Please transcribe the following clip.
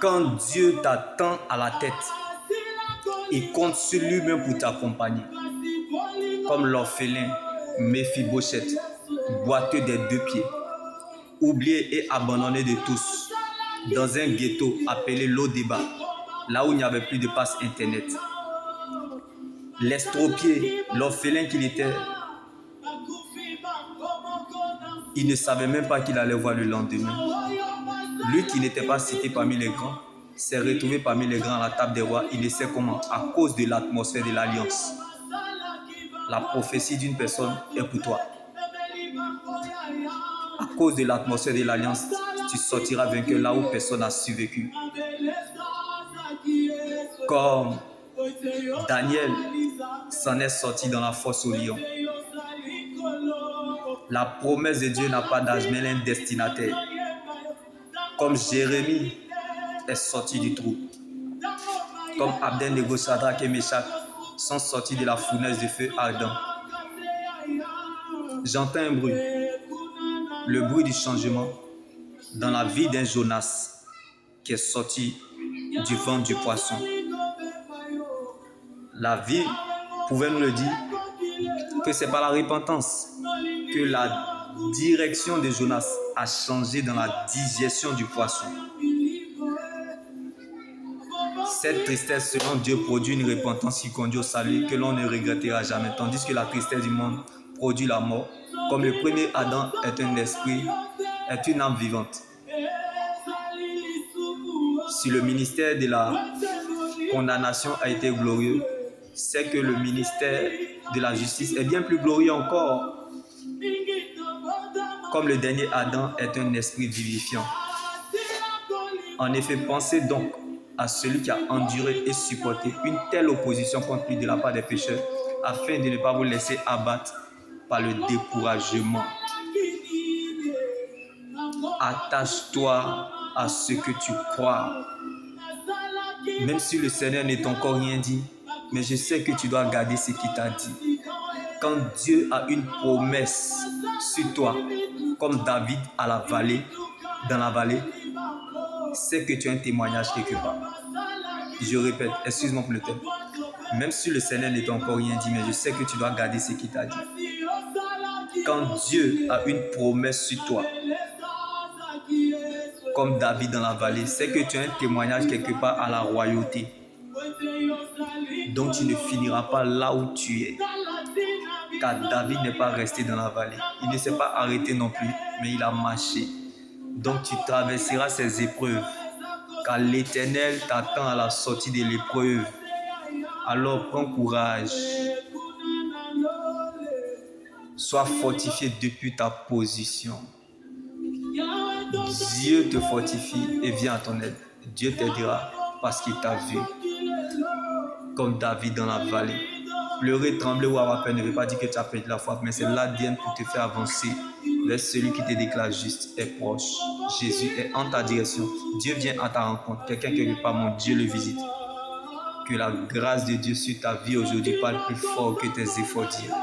Quand Dieu t'attend à la tête, il compte sur lui-même pour t'accompagner. Comme l'orphelin Méphibosheth, boiteux des 2 pieds, oublié et abandonné de tous, dans un ghetto appelé Lo-Débat, là où il n'y avait plus de passe internet. L'estropié, l'orphelin qu'il était, il ne savait même pas qu'il allait voir le lendemain. Lui qui n'était pas cité parmi les grands, s'est retrouvé parmi les grands à la table des rois. Il ne sait comment, à cause de l'atmosphère de l'alliance. La prophétie d'une personne est pour toi. À cause de l'atmosphère de l'alliance, tu sortiras vainqueur là où personne n'a survécu. Comme Daniel s'en est sorti dans la fosse au lion. La promesse de Dieu n'a pas d'âge, mais elle a un destinataire. Comme Jérémie est sorti du trou. Comme Abednego, Shadrach et Meshach sont sortis de la fournaise de feu ardent. J'entends un bruit, le bruit du changement dans la vie d'un Jonas qui est sorti du ventre du poisson. La vie pouvait nous le dire que ce n'est pas la repentance, que la direction de Jonas a changé dans la digestion du poisson. Cette tristesse selon Dieu produit une repentance qui conduit au salut que l'on ne regrettera jamais, tandis que la tristesse du monde produit la mort. Comme le premier Adam est un esprit, est une âme vivante. Si le ministère de la condamnation a été glorieux, c'est que le ministère de la justice est bien plus glorieux encore. Comme le dernier Adam est un esprit vivifiant. En effet, pensez donc à celui qui a enduré et supporté une telle opposition contre lui de la part des pécheurs, afin de ne pas vous laisser abattre par le découragement. Attache-toi à ce que tu crois. Même si le Seigneur ne t'a encore rien dit, mais je sais que tu dois garder ce qu'il t'a dit. Quand Dieu a une promesse sur toi, comme David à la vallée, dans la vallée, c'est que tu as un témoignage quelque part. Je répète, excuse-moi pour le thème. Même si le Seigneur ne t'a encore rien dit, mais je sais que tu dois garder ce qu'il t'a dit. Quand Dieu a une promesse sur toi, comme David dans la vallée, c'est que tu as un témoignage quelque part à la royauté. Donc tu ne finiras pas là où tu es. Car David n'est pas resté dans la vallée. Il ne s'est pas arrêté non plus, mais il a marché. Donc tu traverseras ces épreuves. Car l'Éternel t'attend à la sortie de l'épreuve. Alors prends courage. Sois fortifié depuis ta position. Dieu te fortifie et vient à ton aide. Dieu t'aidera parce qu'il t'a vu. Comme David dans la vallée. Pleurer, trembler ou avoir peur ne veut pas dire que tu as perdu la foi, mais c'est l'ADN pour te faire avancer vers celui qui te déclare juste est proche. Jésus est en ta direction. Dieu vient à ta rencontre. Quelqu'un quelque part, mon Dieu le visite. Que la grâce de Dieu sur ta vie aujourd'hui parle plus fort que tes efforts d'hier.